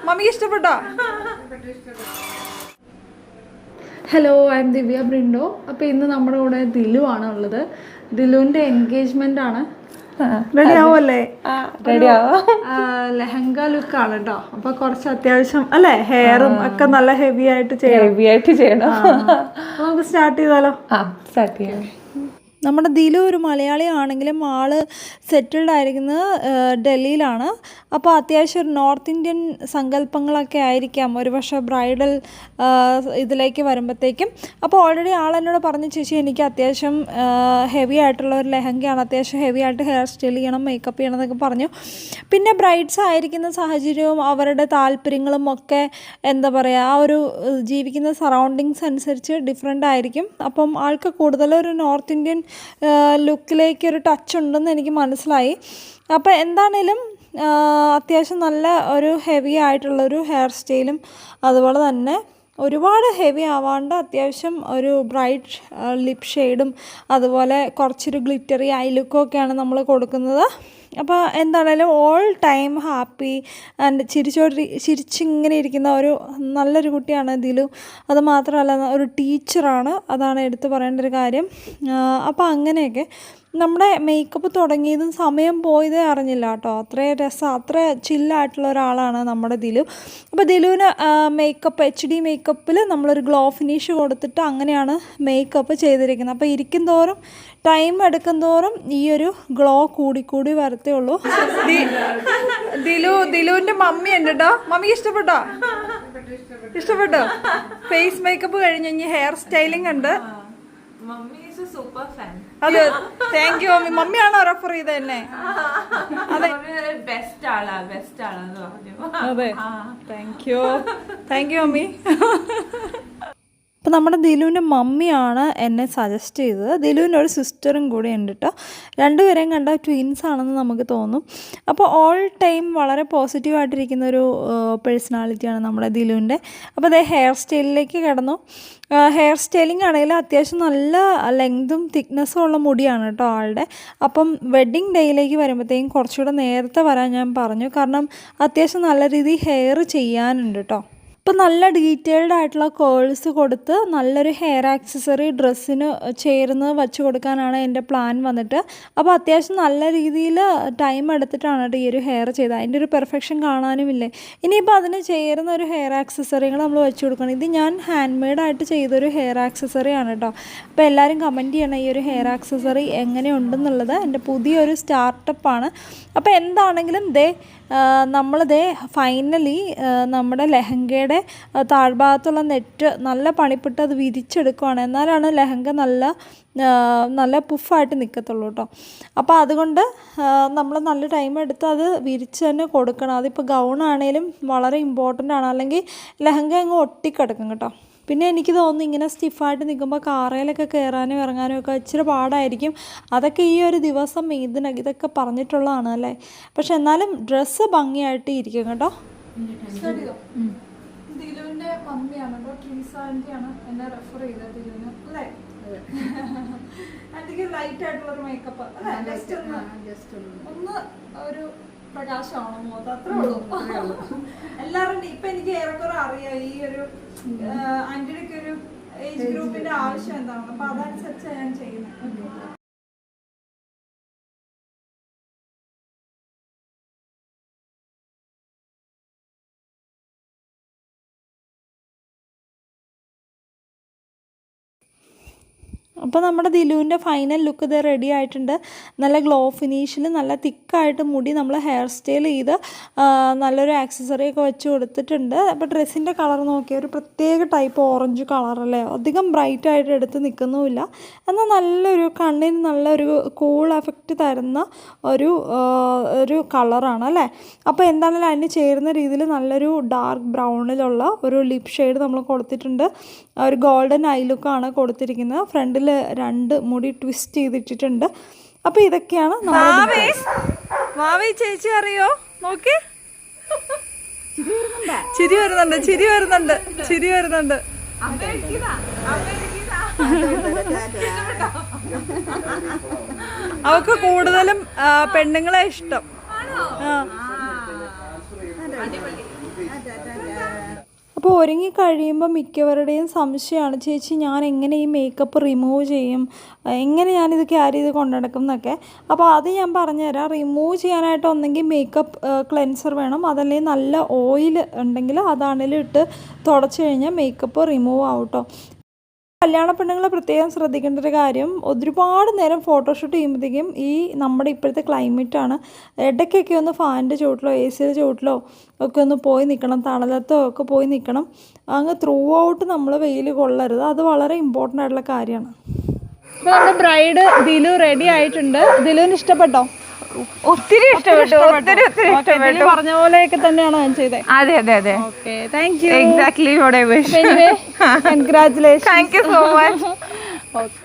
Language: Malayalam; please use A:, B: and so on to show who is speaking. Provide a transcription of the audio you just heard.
A: മമ്മിക്ക് ഇഷ്ടപ്പെട്ടോ?
B: ഹലോ, ഐ എം ദിവ്യ ബ്രിൻഡോ. അപ്പോൾ ഇന്ന് നമ്മുടെ കൂടെ ദിലു ആണ് ഉള്ളത്. ദിലുവിൻ്റെ എൻഗേജ്മെൻ്റ് ആണ്.
A: റെഡി ആവുമല്ലേ?
B: റെഡി ആവാം. ലെഹങ്ക ലുക്കാണ് കേട്ടോ. അപ്പോൾ കുറച്ച് അത്യാവശ്യം അല്ലേ, ഹെയറും ഒക്കെ നല്ല ഹെവി ആയിട്ട് ചെയ്യണം. നമുക്ക് സ്റ്റാർട്ട് ചെയ്താലോ?
C: സ്റ്റാർട്ട് ചെയ്യാം.
A: നമ്മുടെ ദിലു ഒരു മലയാളി ആണെങ്കിലും ആള് സെറ്റിൽഡ് ആയിരിക്കുന്നത് ഡൽഹിയിലാണ്. അപ്പോൾ അത്യാവശ്യം ഒരു നോർത്ത് ഇന്ത്യൻ സങ്കല്പങ്ങളൊക്കെ ആയിരിക്കാം ഒരു പക്ഷേ ബ്രൈഡൽ ഇതിലേക്ക് വരുമ്പോഴത്തേക്കും. അപ്പോൾ ഓൾറെഡി ആൾ എന്നോട് പറഞ്ഞു, ചേച്ചി എനിക്ക് അത്യാവശ്യം ഹെവി ആയിട്ടുള്ള ഒരു ലെഹങ്കയാണ്, അത്യാവശ്യം ഹെവി ആയിട്ട് ഹെയർ സ്റ്റൈൽ ചെയ്യണം, മേക്കപ്പ് ചെയ്യണം എന്നൊക്കെ പറഞ്ഞു. പിന്നെ ബ്രൈഡ്സ് ആയിരിക്കുന്ന സാഹചര്യവും അവരുടെ താല്പര്യങ്ങളും ഒക്കെ എന്താ പറയുക, ആ ഒരു ജീവിക്കുന്ന സറൗണ്ടിങ്സ് അനുസരിച്ച് ഡിഫറെൻ്റ് ആയിരിക്കും. അപ്പം ആൾക്ക് കൂടുതലൊരു നോർത്ത് ഇന്ത്യൻ ലുക്കിലേക്ക് ഒരു ടച്ച് ഉണ്ടെന്ന് എനിക്ക് മനസ്സിലായി. അപ്പോൾ എന്താണേലും അത്യാവശ്യം നല്ല ഒരു ഹെവി ആയിട്ടുള്ളൊരു ഹെയർ സ്റ്റൈലും അതുപോലെ തന്നെ ഒരുപാട് ഹെവി ആവാണ്ട് അത്യാവശ്യം ഒരു ബ്രൈറ്റ് ലിപ് ഷെയ്ഡും അതുപോലെ കുറച്ചൊരു ഗ്ലിറ്ററി ഐ ലുക്കൊക്കെയാണ് നമ്മൾ കൊടുക്കുന്നത്. അപ്പോൾ എന്താണേലും ഓൾ ടൈം ഹാപ്പി ആൻഡ് ചിരിച്ചിങ്ങനെ ഇരിക്കുന്ന ഒരു നല്ലൊരു കുട്ടിയാണ് ദിലു. അത് മാത്രമല്ല ഒരു ടീച്ചറാണ്, അതാണ് എടുത്തു പറയേണ്ട ഒരു കാര്യം. അപ്പോൾ അങ്ങനെയൊക്കെ നമ്മുടെ മേക്കപ്പ് തുടങ്ങിയതും സമയം പോയതേ അറിഞ്ഞില്ല കേട്ടോ. അത്രയും രസം, അത്ര ചില്ലായിട്ടുള്ള ഒരാളാണ് നമ്മുടെ ദിലു. അപ്പോൾ ദിലുവിന് മേക്കപ്പ് HD മേക്കപ്പിൽ നമ്മളൊരു ഗ്ലോ ഫിനിഷ് കൊടുത്തിട്ട് അങ്ങനെയാണ് മേക്കപ്പ് ചെയ്തിരിക്കുന്നത്. അപ്പോൾ ഇരിക്കും തോറും ടൈം എടുക്കും തോറും ഈ ഒരു ഗ്ലോ കൂടി വരത്തേ ഉള്ളൂ.
B: ദിലുവിൻ്റെ മമ്മി ഉണ്ട് കേട്ടോ. മമ്മിക്ക് ഇഷ്ടപ്പെട്ടോ? ഫേസ് മേക്കപ്പ് കഴിഞ്ഞ് ഇനി ഹെയർ സ്റ്റൈലിംഗ് ഉണ്ട്.
C: Super fan.
B: അതെ, താങ്ക് യു മമ്മി. മമ്മിയാണോ റെഫർ ചെയ്തത് എന്നെ?
C: അതെ, ബെസ്റ്റ് ആളാന്ന് പറഞ്ഞു.
B: അതെ, താങ്ക് യു മമ്മി.
A: അപ്പോൾ നമ്മുടെ ദിലുവിൻ്റെ മമ്മിയാണ് എന്നെ സജസ്റ്റ് ചെയ്തത്. ദിലുവിൻ്റെ ഒരു സിസ്റ്ററും കൂടെ ഉണ്ട് കേട്ടോ. രണ്ടുപേരെയും കണ്ട ട്വിൻസ് ആണെന്ന് നമുക്ക് തോന്നും. അപ്പോൾ ഓൾ ടൈം വളരെ പോസിറ്റീവായിട്ടിരിക്കുന്ന ഒരു പേഴ്സണാലിറ്റിയാണ് നമ്മുടെ ദിലുവിൻ്റെ. അപ്പോൾ അതേ ഹെയർ സ്റ്റൈലിലേക്ക് കിടന്നു. ഹെയർ സ്റ്റൈലിംഗ് ആണെങ്കിൽ അത്യാവശ്യം നല്ല ലെങ്തും തിക്നെസ്സും ഉള്ള മുടിയാണ് കേട്ടോ ആളുടെ. അപ്പം വെഡ്ഡിങ് ഡേയിലേക്ക് വരുമ്പോഴത്തേക്കും കുറച്ചുകൂടെ നേരത്തെ വരാൻ ഞാൻ പറഞ്ഞു, കാരണം അത്യാവശ്യം നല്ല രീതിയിൽ ഹെയർ ചെയ്യാനുണ്ട് കേട്ടോ. ഇപ്പം നല്ല ഡീറ്റെയിൽഡ് ആയിട്ടുള്ള കേൾസ് കൊടുത്ത് നല്ലൊരു ഹെയർ ആക്സസറി ഡ്രസ്സിന് ചേർന്ന് വച്ച് കൊടുക്കാനാണ് എൻ്റെ പ്ലാൻ വന്നിട്ട്. അപ്പോൾ അത്യാവശ്യം നല്ല രീതിയിൽ ടൈം എടുത്തിട്ടാണ് കേട്ടോ ഈ ഒരു ഹെയർ ചെയ്തത്. അതിൻ്റെ ഒരു പെർഫെക്ഷൻ കാണാനുമില്ലേ. ഇനിയിപ്പോൾ അതിന് ചേരുന്ന ഒരു ഹെയർ ആക്സസറികൾ നമ്മൾ വെച്ച് കൊടുക്കണം. ഇത് ഞാൻ ഹാൻഡ് മെയ്ഡായിട്ട് ചെയ്തൊരു ഹെയർ ആക്സസറിയാണ് കേട്ടോ. അപ്പോൾ എല്ലാവരും കമൻറ്റ് ചെയ്യണം ഈ ഒരു ഹെയർ ആക്സസറി എങ്ങനെയുണ്ടെന്നുള്ളത്. എൻ്റെ പുതിയൊരു സ്റ്റാർട്ടപ്പാണ്. അപ്പോൾ എന്താണെങ്കിലും നമ്മളിതേ ഫൈനലി നമ്മുടെ ലെഹങ്കയുടെ താഴ്ഭാഗത്തുള്ള നെറ്റ് നല്ല പണിപ്പെട്ട് അത് വിരിച്ചെടുക്കുകയാണ്. എന്നാലാണ് ലെഹങ്ക നല്ല പുഫായിട്ട് നിൽക്കത്തുള്ളൂ കേട്ടോ. അപ്പോൾ അതുകൊണ്ട് നമ്മൾ നല്ല ടൈം എടുത്ത് അത് വിരിച്ച് തന്നെ കൊടുക്കണം. അതിപ്പോൾ ഗൗണാണേലും വളരെ ഇമ്പോർട്ടൻ്റ് ആണ്, അല്ലെങ്കിൽ ലെഹങ്ക അങ്ങ് ഒട്ടിക്കിടക്കും കേട്ടോ. പിന്നെ എനിക്ക് തോന്നുന്നു ഇങ്ങനെ സ്റ്റിഫായിട്ട് നിൽക്കുമ്പോൾ കാറയിലൊക്കെ കയറാനും ഇറങ്ങാനും ഒക്കെ ഇച്ചിരി പാടായിരിക്കും. അതൊക്കെ ഈ ഒരു ദിവസം ഇതൊക്കെ പറഞ്ഞിട്ടുള്ളതാണ് അല്ലേ. പക്ഷെ എന്നാലും ഡ്രസ്സ് ഭംഗിയായിട്ട് ഇരിക്കും കേട്ടോ.
B: ദിലുവിൻ്റെ മമ്മിയാണ് കേട്ടോ, ട്രീസ ആൻറ്റിയാണ് എന്നെ റെഫർ ചെയ്തത് ദിലുവിന് അല്ലേ. ആൻറ്റിക്ക് ലൈറ്റ് ആയിട്ടുള്ളൊരു മേക്കപ്പ് അല്ലേ, ജസ്റ്റ് ഒന്ന് ഒരു പ്രകാശമാണോ മുഖത്ത്, അത്രേ ഉള്ളൂ. എല്ലാവരും ഇപ്പം എനിക്ക് ഏറെക്കുറെ അറിയാം ഈ ഒരു ആൻറ്റിയുടെ ഒരു ഏജ് ഗ്രൂപ്പിന്റെ ആവശ്യം എന്താണ്. അപ്പൊ അതനുസരിച്ചാണ് ഞാൻ ചെയ്യുന്നത്.
A: അപ്പോൾ നമ്മുടെ ദിലുവിൻ്റെ ഫൈനൽ ലുക്ക് ഇത് റെഡി ആയിട്ടുണ്ട്. നല്ല ഗ്ലോ ഫിനിഷിൽ നല്ല തിക്കായിട്ട് മുടി നമ്മൾ ഹെയർ സ്റ്റൈൽ ചെയ്ത് നല്ലൊരു ആക്സസറിയൊക്കെ വെച്ച് കൊടുത്തിട്ടുണ്ട്. അപ്പോൾ ഡ്രസ്സിൻ്റെ കളർ നോക്കിയാൽ ഒരു പ്രത്യേക ടൈപ്പ് ഓറഞ്ച് കളറല്ലേ, അധികം ബ്രൈറ്റ് ആയിട്ട് എടുത്ത് നിൽക്കുന്നുമില്ല, എന്നാൽ നല്ലൊരു കണ്ണിന് നല്ലൊരു കൂൾ എഫക്റ്റ് തരുന്ന ഒരു കളറാണ് അല്ലേ. അപ്പോൾ എന്താണെങ്കിലും അതിന് ചേരുന്ന രീതിയിൽ നല്ലൊരു ഡാർക്ക് ബ്രൗണിലുള്ള ഒരു ലിപ് ഷെയ്ഡ് നമ്മൾ കൊടുത്തിട്ടുണ്ട്. ഒരു ഗോൾഡൻ ഐ ലുക്കാണ് കൊടുത്തിരിക്കുന്നത്. ഫ്രണ്ടിൽ 2 മുടി ട്വിസ്റ്റ് ചെയ്തിട്ടിട്ടുണ്ട്. അപ്പോൾ ഇതൊക്കെയാണ്
B: മാവി. ചേച്ചി അറിയോ? നോക്കി, ചിരി വരുന്നുണ്ട്. അവക്ക് കൂടുതലും പെണ്ണുങ്ങളെ ഇഷ്ടം.
A: അപ്പോൾ ഒരുങ്ങി കഴിയുമ്പോൾ മിക്കവരുടെയും സംശയമാണ്, ചേച്ചി ഞാൻ എങ്ങനെ ഈ മേക്കപ്പ് റിമൂവ് ചെയ്യും, എങ്ങനെ ഞാനിത് ക്യാരി ചെയ്ത് കൊണ്ടു നടക്കും എന്നൊക്കെ. അപ്പോൾ അത് ഞാൻ പറഞ്ഞുതരാം. റിമൂവ് ചെയ്യാനായിട്ട് ഒന്നെങ്കിൽ മേക്കപ്പ് ക്ലെൻസർ വേണം, അതല്ലെങ്കിൽ നല്ല ഓയിൽ ഉണ്ടെങ്കിൽ അതാണെങ്കിലും ഇട്ട് തുടച്ച് കഴിഞ്ഞാൽ മേക്കപ്പ് റിമൂവ് ആവും കേട്ടോ. കല്യാണ പെണ്ണുങ്ങൾ പ്രത്യേകം ശ്രദ്ധിക്കേണ്ട ഒരു കാര്യം, ഒരുപാട് നേരം ഫോട്ടോഷൂട്ട് ചെയ്യുമ്പോഴത്തേക്കും ഈ നമ്മുടെ ഇപ്പോഴത്തെ ക്ലൈമറ്റാണ്, ഇടയ്ക്കൊക്കെ ഒന്ന് ഫാനിൻ്റെ ചുവട്ടിലോ എ സിയുടെ ചുവട്ടിലോ ഒക്കെ ഒന്ന് പോയി നിൽക്കണം, തണലത്തോ ഒക്കെ പോയി നിൽക്കണം. അങ്ങ് ത്രൂ ഔട്ട് നമ്മൾ വെയിൽ കൊള്ളരുത്. അത് വളരെ ഇമ്പോർട്ടൻ്റ് ആയിട്ടുള്ള കാര്യമാണ്. ഇപ്പോൾ നമ്മുടെ ബ്രൈഡ് ദിലു റെഡി ആയിട്ടുണ്ട്. ദിലുവിന് ഇഷ്ടപ്പെട്ടോ?
C: ഒത്തിരി ഇഷ്ടപ്പെട്ടു, ഒത്തിരി ഇഷ്ടപ്പെട്ടു.
A: പറഞ്ഞ പോലെയൊക്കെ തന്നെയാണോ ഞാൻ ചെയ്തത്?
C: അതെ അതെ അതെ.
A: Okay, thank you.
C: Exactly what I wish.
A: Congratulation.
C: Thank you so much.